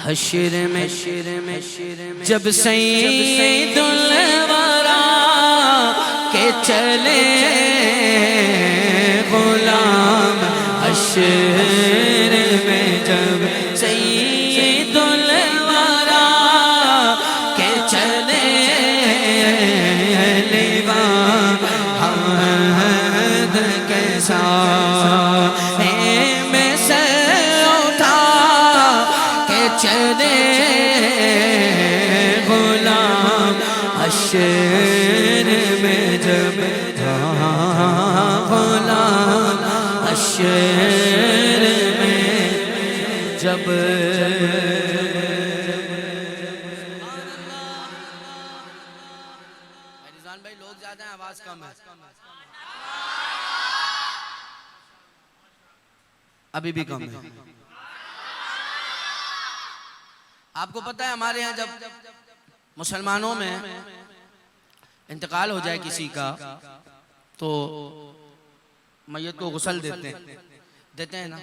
حشر میں جب سید الورا کے چلے غلام، حشر میں جب سید الورا کے چلے لیوان حمد کے ساتھ میں سر اٹھا کے چلے غلام، حشر میں جب غلام، حشر میں جب رضوان بھائی لوگ زیادہ ہیں، آواز کم ہے، ابھی بھی کم ہے۔ آپ کو پتہ ہے ہمارے ہاں جب مسلمانوں میں انتقال ہو جائے کسی کا تو میت کو غسل دیتے ہیں نا،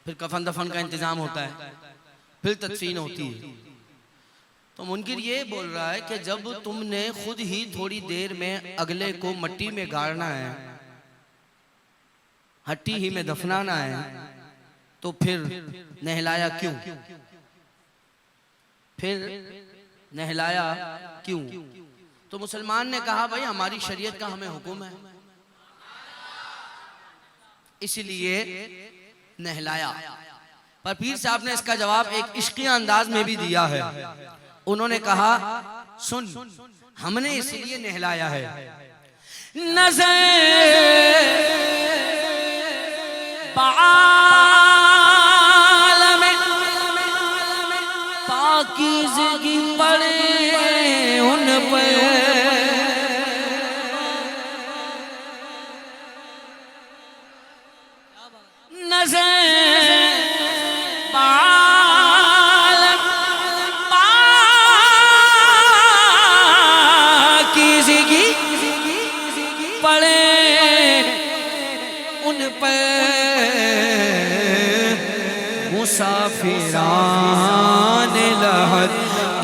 پھر کفن دفن کا انتظام ہوتا ہے، پھر تدفین ہوتی ہے۔ تو منکر یہ بول رہا ہے کہ جب تم نے خود ہی تھوڑی دیر میں اگلے کو مٹی میں گاڑنا ہے، ہٹی ہی میں دفنانا ہے، تو پھر نہلایا کیوں؟ پھر نہلایا کیوں؟ تو مسلمان نے کہا بھائی ہماری شریعت کا ہمیں حکم ہے، اس لیے نہلایا۔ پر پیر صاحب نے اس کا جواب ایک عشقی انداز میں بھی دیا ہے، انہوں نے کہا سن، ہم نے اس لیے نہلایا ہے، نظر بعالم پاکیزگی پڑے ان پر، نظر بعالم پاکیزگی پڑے ان پر، مسافران لحد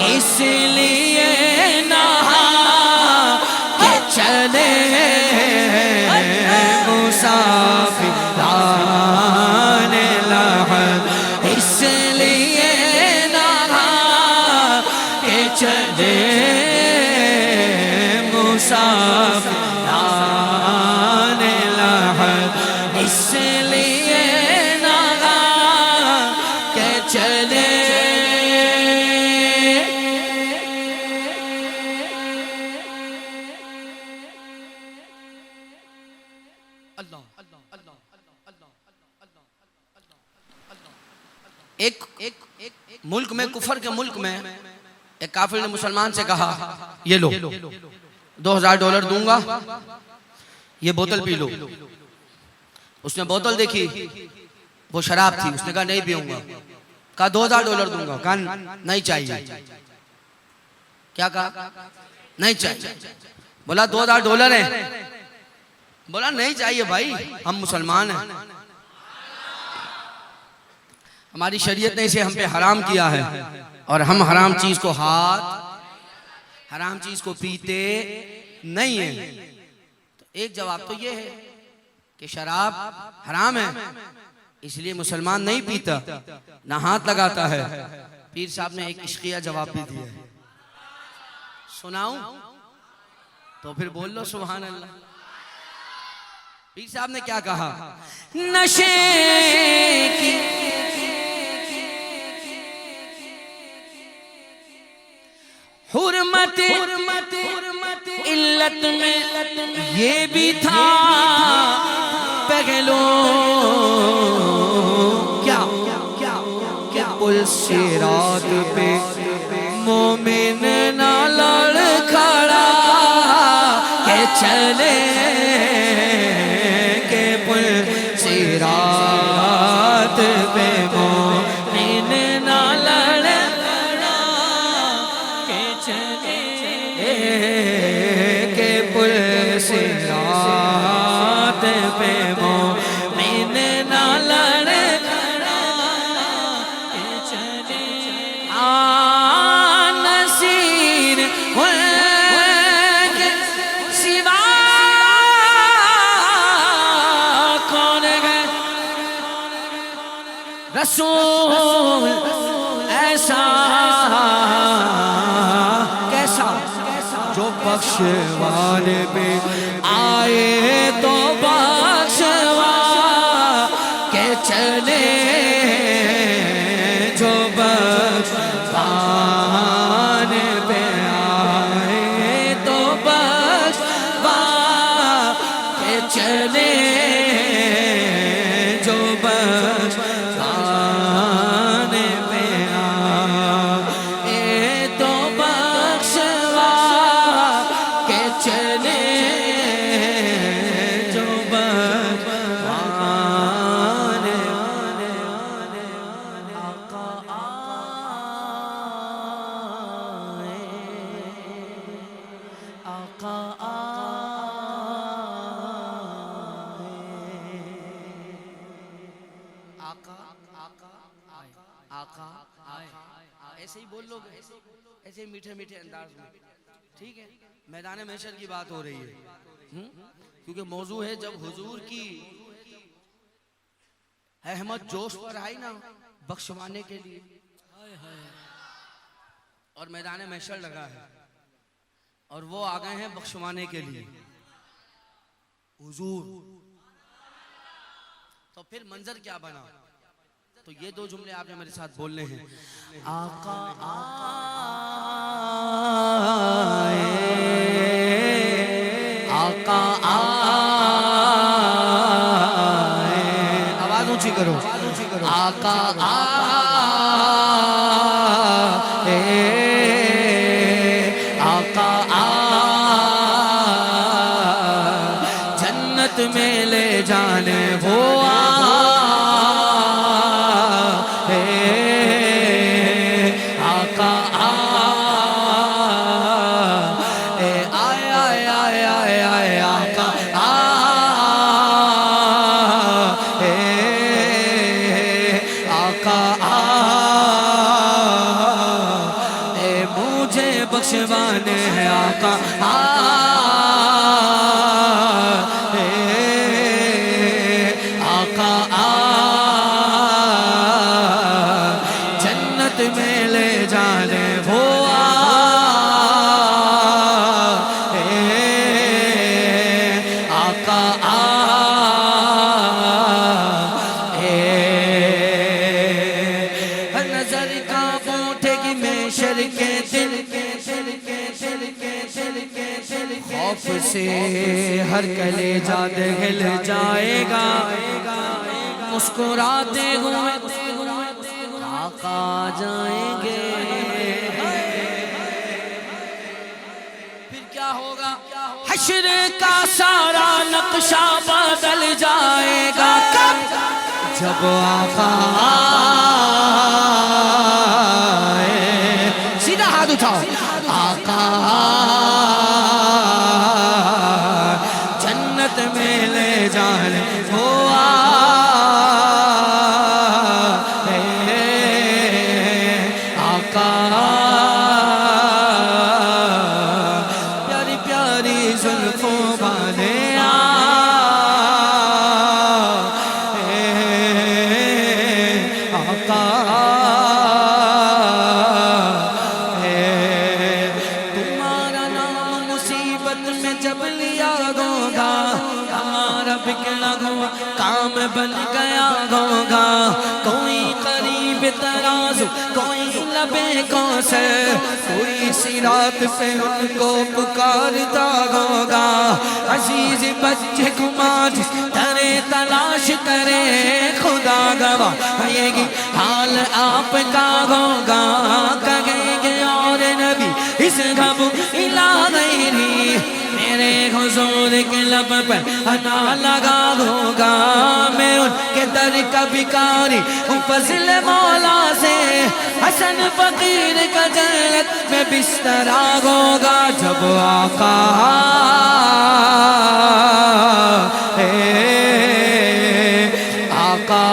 اس لیے نہا کہ چلے، مسافران لحد اس لیے نہا کہ چلے، مسافران لحد اس لیے نہا کہ چلے۔ ایک ملک میں، کفر کے ملک میں ایک کافر نے مسلمان سے کہا یہ لو $2000 دوں گا، یہ بوتل پی لو۔ اس نے بوتل دیکھی، وہ شراب تھی، اس نے کہا نہیں پیوں گا۔ کہا $2000 دوں گا، کہا نہیں چاہیے۔ کیا کہا؟ نہیں چاہیے۔ بولا $2000 ہیں، بولا نہیں چاہیے بھائی، ہم مسلمان ہیں، ہماری شریعت نے اسے ہم پہ حرام کیا ہے، اور ہم حرام چیز کو حرام چیز کو پیتے نہیں ہیں۔ تو ایک جواب تو یہ ہے کہ شراب حرام ہے، اس لیے مسلمان نہیں پیتا، نہ ہاتھ لگاتا ہے۔ پیر صاحب نے ایک عشقیہ جواب بھی دیا ہے، سناؤں؟ تو پھر بول لو سبحان اللہ۔ پیر صاحب نے کیا کہا؟ نشے کی حرمت علت میں یہ بھی تھا پہلو، کیا پل صراط پہ مومن نہ لڑ کھڑا کہ چلے، کہ پل صراط پہ مومن نہ لڑ کھڑا کہ چلے، کہ پل صراط پہ مومن نہ لڑ کھڑا کہ چلے۔ رسول ایسا کیسا جو بخشوانے پہ آئے تو بخشوا کے چلے، جو بخشوانے پہ آئے تو بخشوا کے چلے، جو بخشوانے پہ آئے تو بخشوا کے چلے، جو بخشوانے آقا آئے، آقا ایسے ہی بول لو گے، ایسے ہی میٹھے میٹھے انداز میں، ٹھیک ہے؟ میدان محشر کی بات ہو رہی ہے، کیونکہ موضوع ہے جب حضور کی احمد جوش پر آئی نا بخشوانے کے لیے، اور میدان محشر لگا ہے اور وہ آ گئے ہیں بخشوانے کے لیے حضور، تو پھر منظر کیا بنا؟ تو یہ دو جملے آپ نے میرے ساتھ بولنے ہیں، آقا آئے، آقا آئے، آواز اونچی کرو، آقا آئے، آقا آئے، جنت میں لے جانے وہ بخشوانے ہیں آقا آئے، آقا آئے، جنت میں لے جانے وہ آئے، آقا آئے، ہر نظر کا بوٹے کی محشر کے دل خوف سے ہر کلیجہ دہل جائے گا، مسکراتے ہوئے آقا جائیں گے، پھر کیا ہوگا؟ حشر کا سارا نقشہ بدل جائے گا، جب آقا آئے، سیدھا ہاتھ اٹھاؤ، آقا جنت میں لے جانے وہ آئے، آقا پیاری پیاری زلفوں والے آئے، آقا تمہارا نام مصیبت میں جب لیا ہوگا، ہمارا بگڑا ہوا کام بن گیا ہوگا، کوئی قریب ترازو، کوئی لبے کوثر، کوئی صراط پہ ان کو پکارتا ہوگا، عزیز بچے کو ماں جس طرح تلاش کرے، خدا گواہ ہے کہ حال آپ کا ہوگا، کہیں گے اور نبی اس غم الہ غیری، میرے حضور کے لب پر انا لگا ہوگا، میں ان کے در کا بھکاری ہوں فضل مولا سے، حسن فقیر کا جنت میں بسترا ہوگا، جب آقا آقا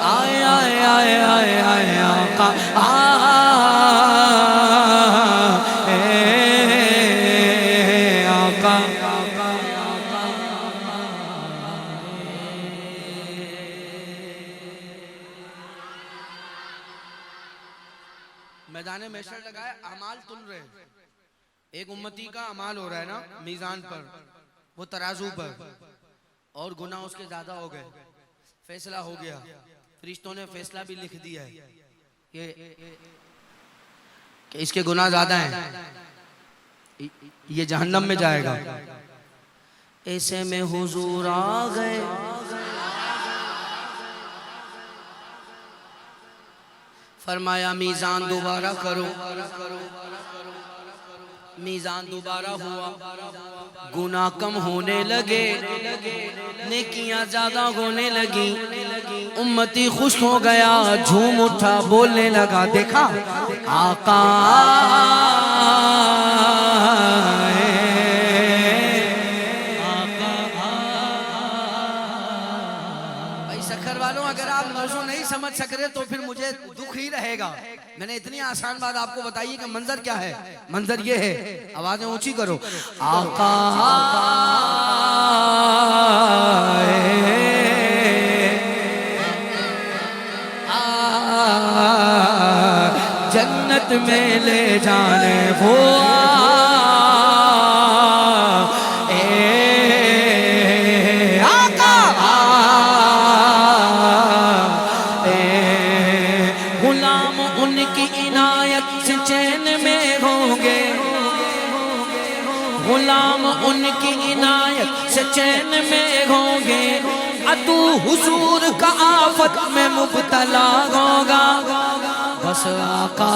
آئے آئے آئے آئے آئے آقا آقا میدان محشر لگائے، اعمال تل رہے، ایک امتی کا اعمال ہو رہا ہے نا میزان پر، وہ ترازو پر، اور گناہ اس کے زیادہ ہو گئے، فیصلہ ہو گیا، فرشتوں نے فیصلہ بھی لکھ دیا ہے کہ اس کے گناہ زیادہ ہیں، یہ جہنم میں جائے گا۔ ایسے میں حضور آ گئے، فرمایا میزان دوبارہ کرو، میزان دوبارہ ہوا، گناہ کم ہونے لگے، نیکیاں زیادہ ہونے لگی، امتی خوش ہو گیا، جھوم اٹھا، بولنے لگا، دیکھا آقا اگر آپ موضوع نہیں سمجھ سک رہے تو پھر مجھے دکھ ہی رہے گا۔ میں نے اتنی آسان بات آپ کو بتائی کہ منظر کیا ہے، منظر یہ ہے، آوازیں اونچی کرو، آقا جنت میں لے جانے وہ غلام ان کی عنایت سے چین میں ہوں گے، عدو حضور کا آفت میں مبتلا ہوگا، بس آقا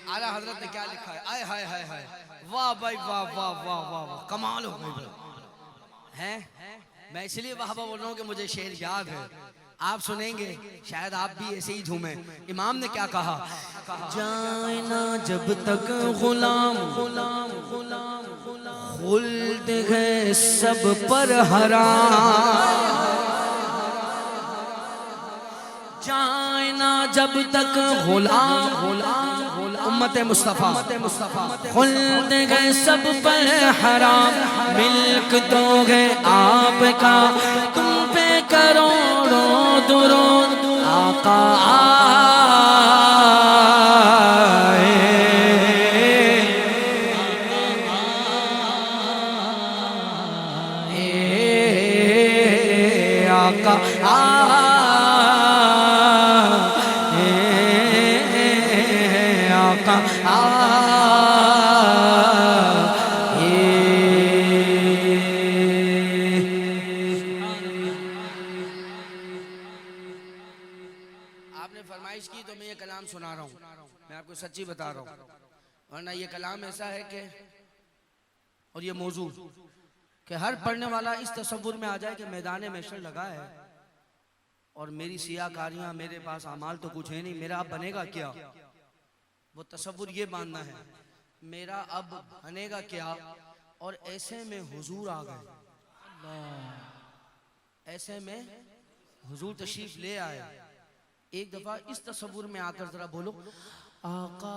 اعلیٰ حضرت نے کیا لکھا ہے، آئے ہائے ہائے ہائے، واہ بھائی واہ واہ واہ واہ، کمال ہو گئی ہے۔ میں اس لیے واہ واہ بول رہا ہوں کہ مجھے شعر یاد ہے، آپ سنیں گے شاید آپ بھی ایسے ہی جھومیں۔ امام نے کیا کہا، جائے نہ جب تک غلام خلد ہے سب پر حرام، جائے نہ جب تک غلام امت مصطفیٰ خلد ہے سب پر حرام، ملک تو ہے آپ کا تم پہ کروڑوں درود، آقا آپ نے فرمائش کی تو میں یہ کلام سنا رہا ہوں، میں آپ کو سچی بتا رہا ہوں، ورنہ یہ کلام ایسا ہے کہ، اور یہ موضوع کہ ہر پڑھنے والا اس تصور میں آ جائے کہ میدان محشر لگا ہے اور میری سیاہ کاریاں، میرے پاس اعمال تو کچھ ہے نہیں، میرا اب بنے گا کیا؟ وہ تصور یہ باندھنا ہے، میرا اب بنے گا کیا؟ اور ایسے میں حضور آ گئے، ایسے میں حضور تشریف لے آئے۔ ایک دفعہ اس تصور میں آ کر ذرا بولو، آقا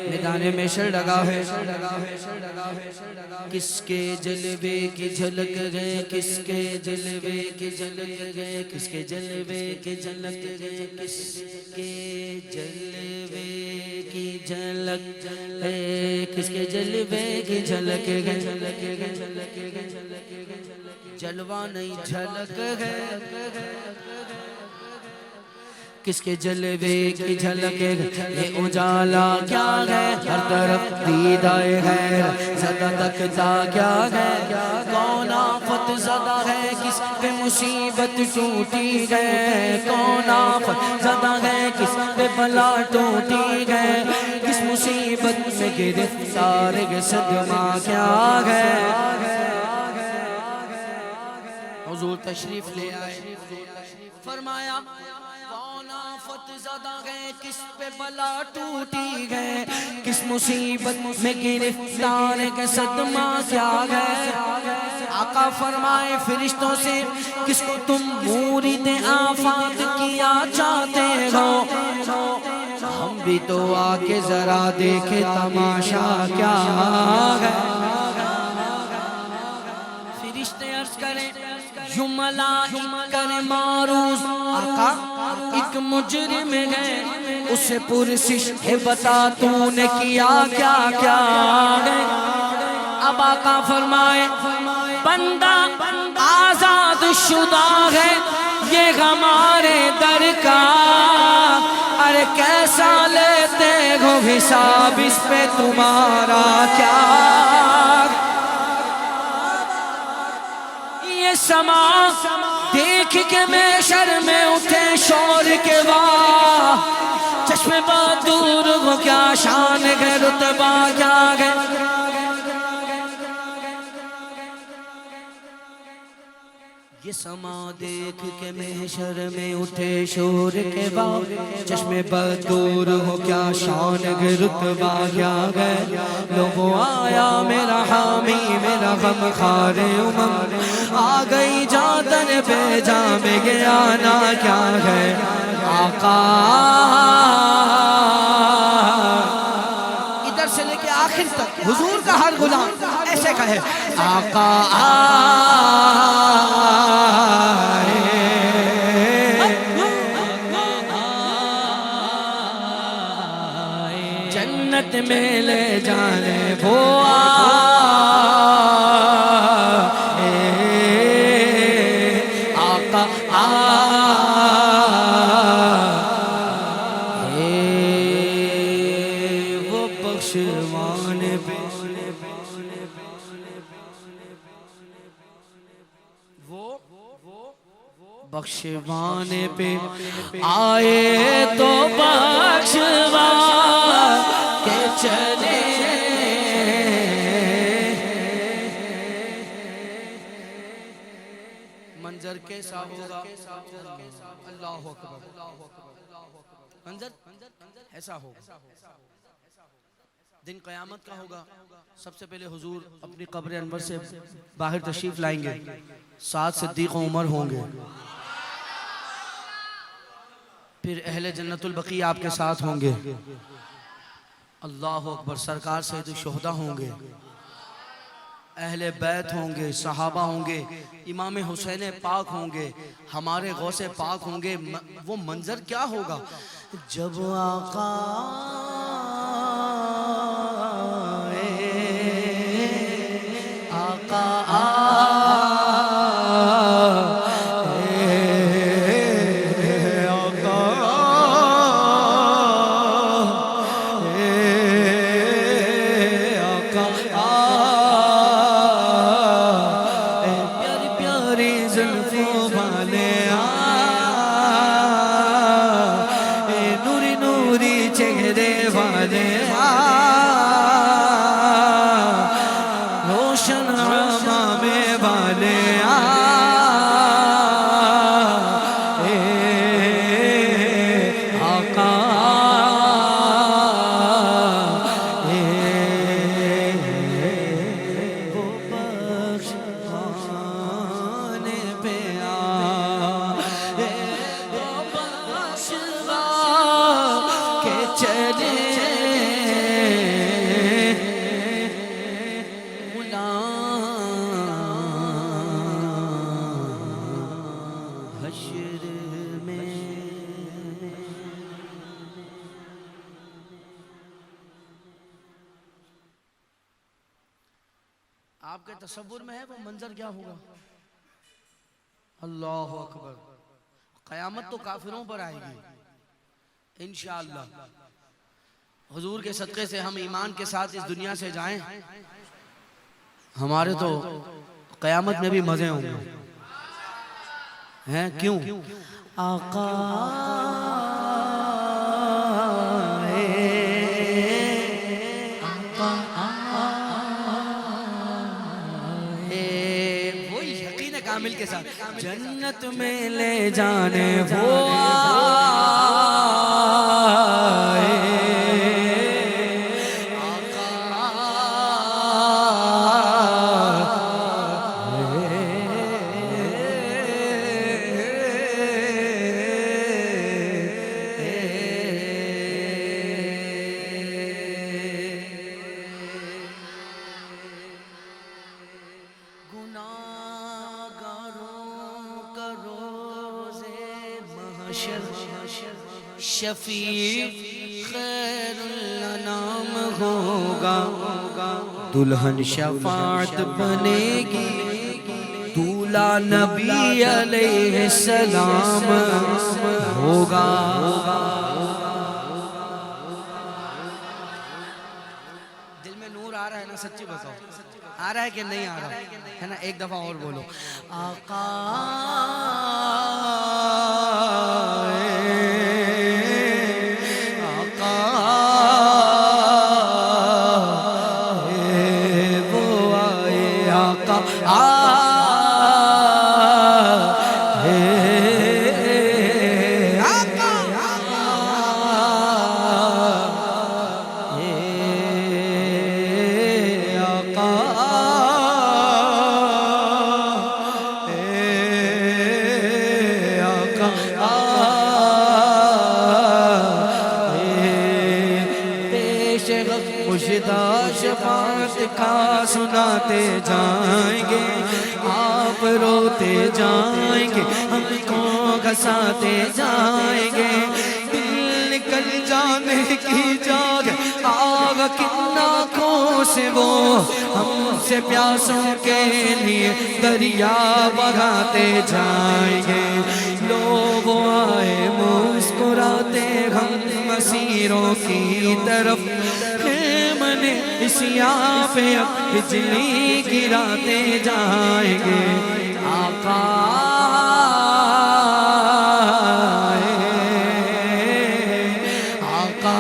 میدان محشر لگا ہے، کس کے جلوے کی جھلک گئے، کس کے جلوے کی جھلک گئے، کس کے جلوے کی جھلک گئے، کس کے جلوے کی جھلک گئے، کس کے جلوے کی جھلک گئے، جلوہ نہیں جھلک ہے، کس کے جلوے کی جھلک ہے، یہ اجالا کیا ہے، ہر طرف دیدائے غیر زدہ تکتا کیا ہے، کون آفت زدہ ہے، کس پہ مصیبت ٹوٹی ہے، کون آفت زدہ ہے، کس پہ بلا ٹوٹی ہے، کس مصیبت میں گرفتار صدمہ کیا ہے۔ حضور تشریف لے آئے، فرمایا آفت زدہ گئے، کس پہ بلا ٹوٹی گئے، کس مصیبت میں گرفتار کے صدمہ کیا گئے۔ آقا فرمائے فرشتوں سے کس کو تم مورد آفات کیا چاہتے ہو، ہم بھی تو آکے ذرا دیکھے تماشا کیا ہے۔ فرشتے عرض کریں یوں ملائک کریں معروض، آقا ایک مجرم ہے، اسے پرسش ہے بتا تو نے کیا کیا کیا ہے۔ اب آقا فرمائے بندہ آزاد شدہ ہے، یہ ہمارے در کا، ارے کیسا لیتے ہو حساب، اس پہ تمہارا کیا۔ یہ سما دیکھ کے محشر میں اٹھے شور کے واہ، چشم بدور ہو کیا شان ہے، رتبہ کیا ہے۔ یہ سما دیکھ کے محشر میں اٹھے شور کے بعد، چشم بدور ہو کیا شان ہے، رتبہ کیا ہے۔ لوگوں آیا میرا حامی میرا غم خار آ گئی جادن پہ جا میں گیا نا کیا ہے۔ آقا ادھر سے لے کے آخر تک حضور کا ہر غلام ایسے کہے آقا جنت میں لے جانے وہ بخشوانے پہ آئے تو بخشوا کے چلے۔ منظر کیسا ہوگا اللہ اکبر، منظر ایسا ہوگا، دن قیامت کا ہوگا۔ سب سے پہلے حضور اپنی قبر انور سے باہر تشریف لائیں گے، 7 صدیق و عمر ہوں گے، پھر اہل جنت البقیع آپ کے ساتھ ہوں گے، اللہ اکبر، سرکار سید الشہداء ہوں گے، اہل بیت ہوں گے، صحابہ ہوں گے، امام حسین پاک ہوں گے، ہمارے غوث پاک ہوں گے۔ وہ منظر کیا ہوگا جب آقا آپ کے تصور میں ہے وہ منظر کیا ہوگا؟ اللہ اکبر، قیامت تو کافروں پر آئے گی انشاءاللہ۔ حضور کے صدقے سے ہم ایمان کے ساتھ اس دنیا سے جائیں، ہمارے تو قیامت میں بھی مزے ہوں گے ہیں۔ کیوں؟ آقا کامل کے ساتھ جنت میں لے جانے وہ شفیع خیر الانام ہوگا، دلہن شفاعت بنے گی، دولہا نبی علیہ السلام ہوگا۔ دل میں نور آ رہا ہے نا؟ سچی بتاؤ، آ رہا ہے کہ نہیں آ رہا ہے نا؟ ایک دفعہ اور بولو، آقا شفاعت کا سناتے جائیں گے، آپ روتے جائیں گے، ہم کو گھساتے جائیں گے، دل نکل جانے کی جاگ آگ کن آنکھوں سے وہ ہم سے پیاسوں کے لیے دریا بہاتے جائیں گے۔ لوگ آئے مسکراتے ہم مسیروں کی طرف، سیاہ پہ بجلی گراتے جائیں گے، آقا آقا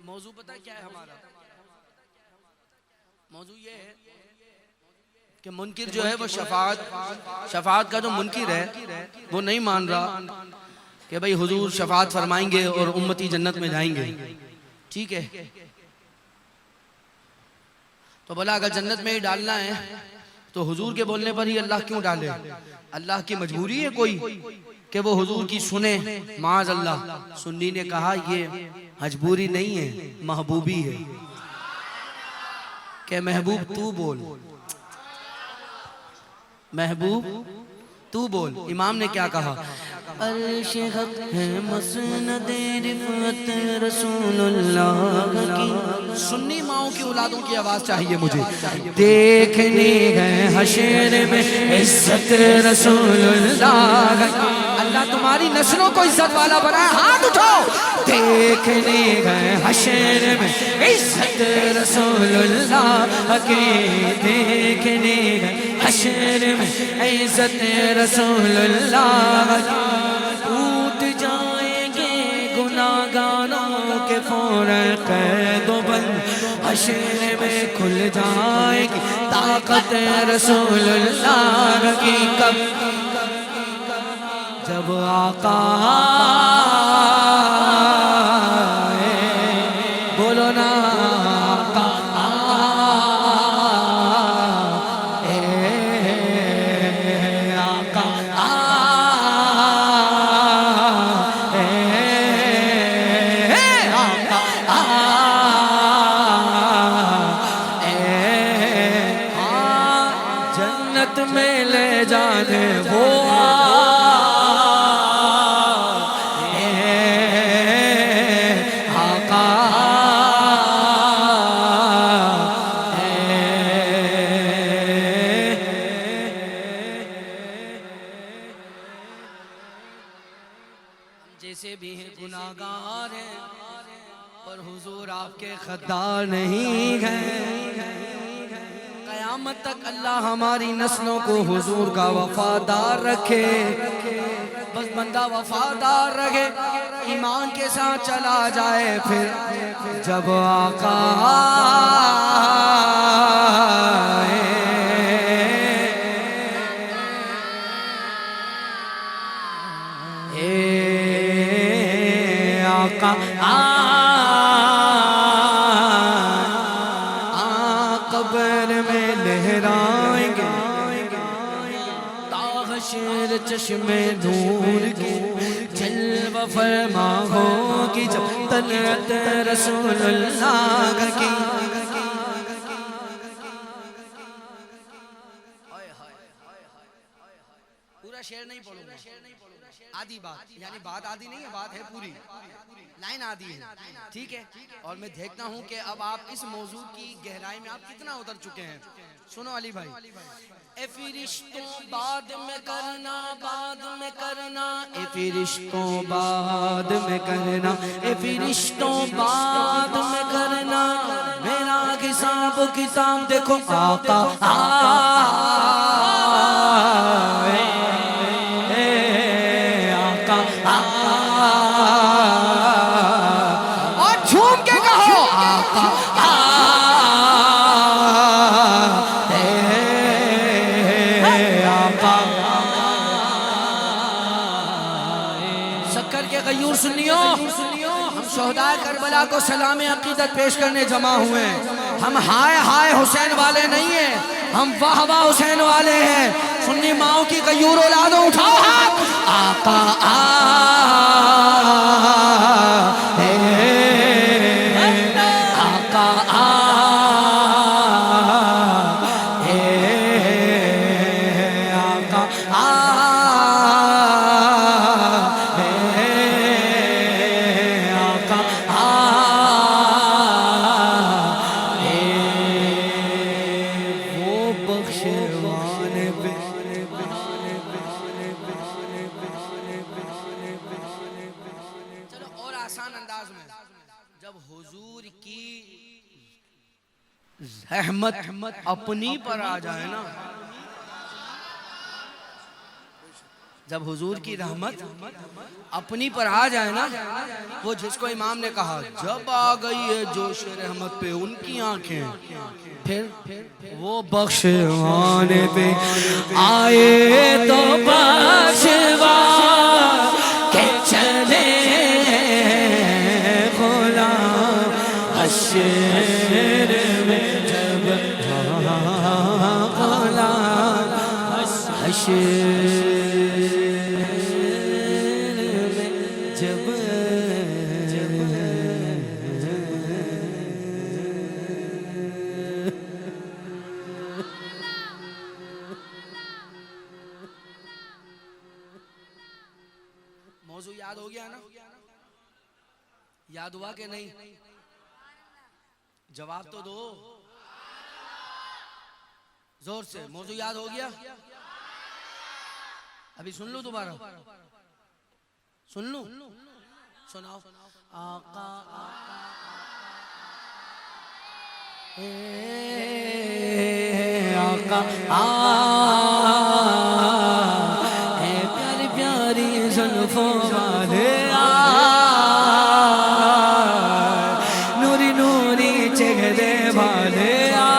موضوع پتہ کیا ہے ہمارا؟ موضوع یہ ہے کہ منکر جو ہے وہ شفاعت کا جو منکر ہے وہ نہیں مان رہا کہ بھئی حضور شفاعت فرمائیں گے اور امتی جنت میں جائیں گے، ٹھیک ہے؟ تو بھلا اگر جنت میں ہی ڈالنا ہے تو حضور کے بولنے پر ہی اللہ کیوں ڈالے؟ اللہ کی مجبوری ہے کوئی کہ وہ حضور کی سنے؟ معاذ اللہ۔ سنی نے کہا یہ مجبوری نہیں ہے، محبوبی ہے، کہ محبوب تو بول، محبوب تو بول۔ امام نے کیا کہا؟ عرش حق ہے مسند رفعت رسول اللہ کی، سنی ماؤں کی اولادوں کی آواز چاہیے مجھے، دیکھنی ہے حشر میں عزت رسول اللہ کی، اللہ تمہاری نسلوں کو عزت والا بنائے، ہاتھ اٹھاؤ۔ دیکھنی ہے حشر میں عزت رسول اللہ کی، دیکھنی ہے حشر میں عزت رسول اللہ کی، ٹوٹ جائیں گے گناہگاروں کے فوراً قید و بند، حشر میں کھل جائے گی طاقت رسول اللہ کی، کب جب آقا بولو نا آقا جنت میں لے جانے وہ جیسے بھی ہیں گناہگار ہیں، پر حضور آپ کے خطار نہیں ہیں۔ قیامت تک اللہ ہماری نسلوں کو حضور کا وفادار رکھے، بس بندہ وفادار رہے، ایمان کے ساتھ چلا جائے، پھر جب آقا قبر میں لہرائیں گے تاحشر چشم نور کی، جلوہ فرما ہوگی جب طلعت رسول اللہ کی، شعر نہیں پڑھوں گا، آدھی بات، یعنی بات آدھی نہیں ہے، بات ہے پوری، لائن آدھی ہے، ٹھیک ہے؟ اور میں دیکھتا ہوں کہ اب آپ اس موضوع کی گہرائی میں آپ کتنا اتر چکے ہیں۔ سنو علی بھائی، اے فرشتوں بعد میں کرنا، بعد میں کرنا، اے فرشتوں بعد میں کرنا، اے فرشتوں بعد میں کرنا، میرا حساب و کتاب دیکھو آقا اور جھوم کے کہو آقا سکر کے غیور سنیو، ہم شہدائے کربلا کو سلام عقیدت پیش کرنے جمع ہوئے ہیں۔ ہم ہائے ہائے حسین والے نہیں ہیں، ہم واہ واہ حسین والے ہیں۔ سنی ماؤں کی غیور اولادوں اٹھاؤ ہاتھ، آقا رحمت اپنی پر آ جائے نا، جب حضور کی رحمت اپنی پر آ جائے نا، وہ جس کو امام نے کہا جب آ گئی ہے جوش رحمت پہ ان کی آنکھیں، پھر وہ بخشوان پہ آئے تو بخشوان کہ چلے غلام حشر میں، جب غلام حشر موضوع یاد ہو گیا نا؟ یاد ہوا کہ نہیں؟ جواب تو دو زور سے، موضوع یاد ہو گیا؟ ابھی سن لوں دوبارہ، سن لوں، سناؤ آقا آقا اے پیاری پیاری زلفوں والے نوری نوری چہرے والے آقا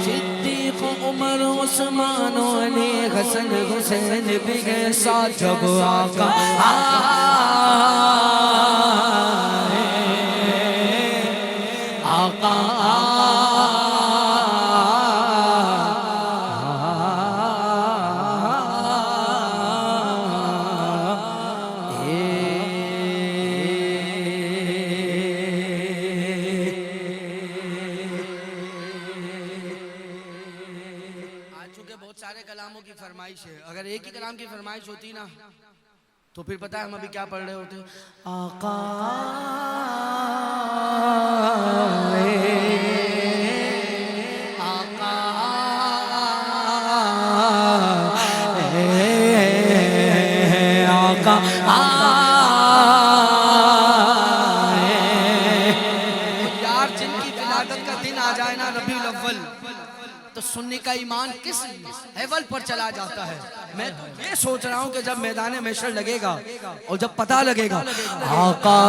صدیق عمر عثمان علی حسن حسین بھی گئے ساتھ جب آقا کلاموں کی فرمائش ہے، اگر ایک ہی کلام کی فرمائش ہوتی نا تو پھر پتہ ہے ہم ابھی کیا پڑھ رہے ہوتے؟ آقا یار جن کی ولادت کا دن آ جائے نا ربیع الاول تو سننے کا ایمان کس لیول پر چلا جاتا ہے۔ میں یہ سوچ رہا ہوں کہ جب میدان محشر لگے گا اور جب پتہ لگے گا آقا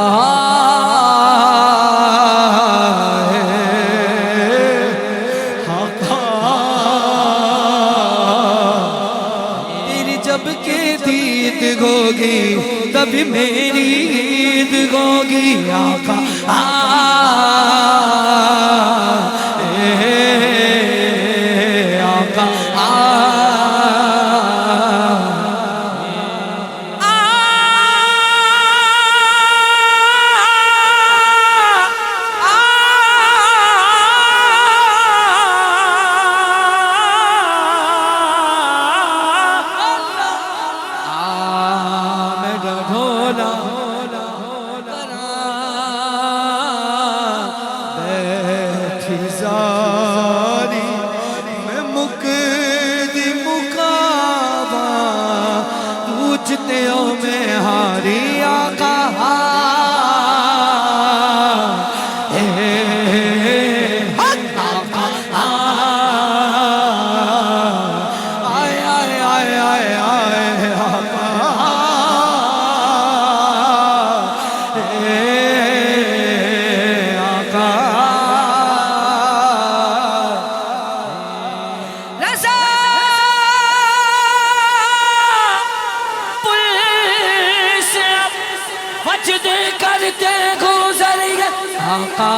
تیری جب کہ دید ہوگی تب میری عید ہوگی آقا آقا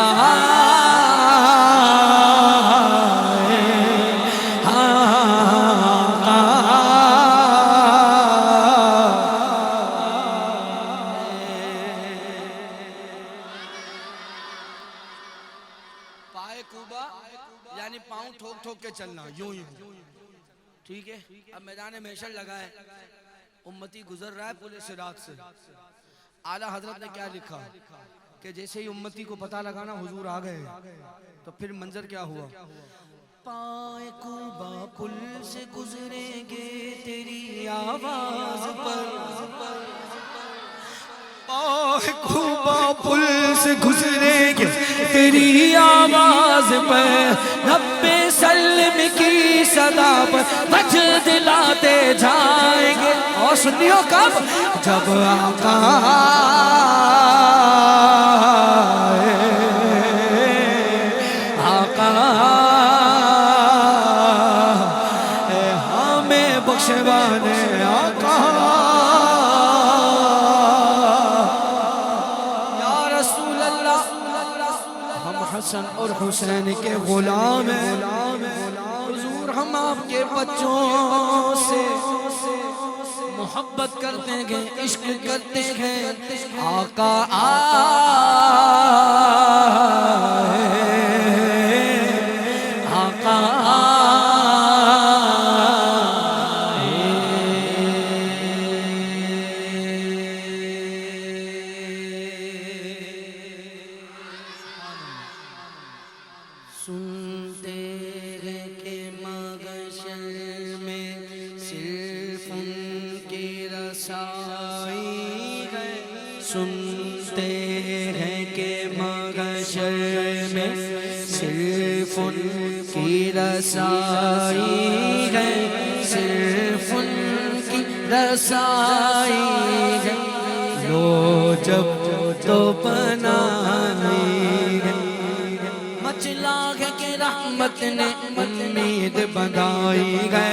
پائے کوبا یعنی پاؤں ٹھوک ٹھوک کے چلنا یوں ہی، ٹھیک ہے؟ اب میدان محشر لگا ہے، امتی گزر رہا ہے پورے صراط سے، اعلیٰ حضرت نے کیا لکھا کہ جیسے ہی امتی کو پتہ لگانا حضور آ گئے تو پھر منظر کیا ہوا؟ پائے کوبا پل سے گزریں گے تیری آواز پر، پائے کوبا پل سے گزریں گے تیری آواز پر، رب سلم کی صدا پر بج دلاتے جائیں گے، اور سنیو کب؟ جب آقا ہمیں بخشوانے آقا یا رسول اللہ، ہم حسن اور حسین کے غلام ہیں حضور، ہم آپ کے بچوں سے محبت کرتے ہیں، عشق کرتے ہیں، آقا سنتے ہیں کہ محشر میں صرف ان کی رسائی ہے، سنتے ہیں کہ محشر میں صرف ان کی رسائی ہے، صرف ان کی رسائی ہے، لو جب تو بنائی ہے، مچلا ہے کہ رحمت نے امید بندائی ہے،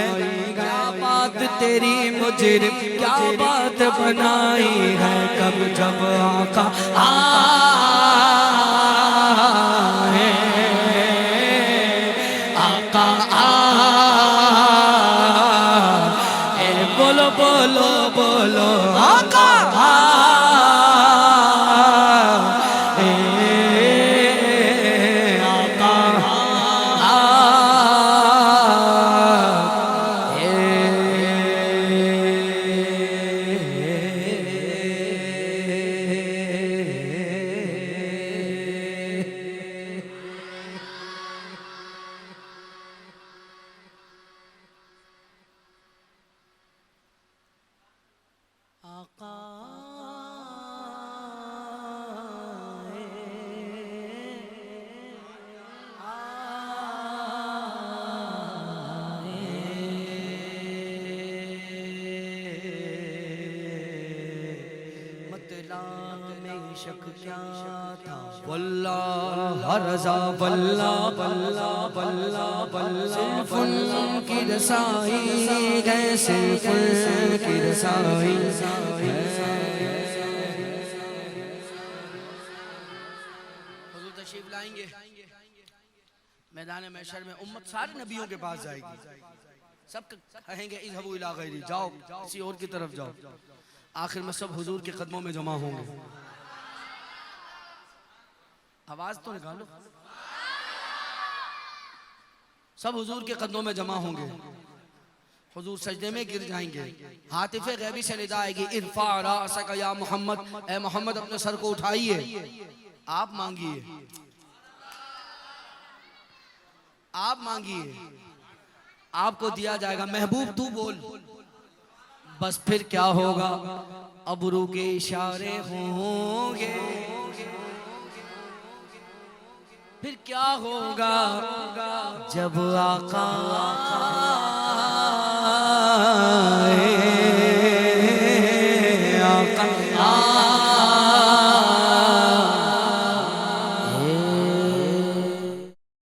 کیا بات تیری مجرم کیا بات بنائی ہے، کب جب آقا آئے آقا آئے، بولو بولو بولو آقا شک کیا تھا واللہ رضا واللہ واللہ واللہ واللہ، صرف ان کی رسائی ہے، صرف ان کی رسائی ہے۔ حضور تشریف لائیں گے میدان محشر میں، امت سارے نبیوں کے پاس جائے گی، سب کہیں گے اذهبوا الی غیری، جاؤ کسی اور کی طرف جاؤ، آخر میں سب حضور کے قدموں میں جمع ہوں گے، آواز تو نکالو، سب حضور کے قدموں میں جمع ہوں گے، حضور سجدے میں گر جائیں گے، ہاتف غیبی سے ندا آئے گی، ارفع راسک یا محمد، اے محمد اپنے سر کو اٹھائیے، آپ مانگیے، آپ مانگیے، آپ کو دیا جائے گا، محبوب تو بول، بس پھر کیا ہوگا، ابرو کے اشارے ہوں گے، پھر کیا ہوگا، جب آقا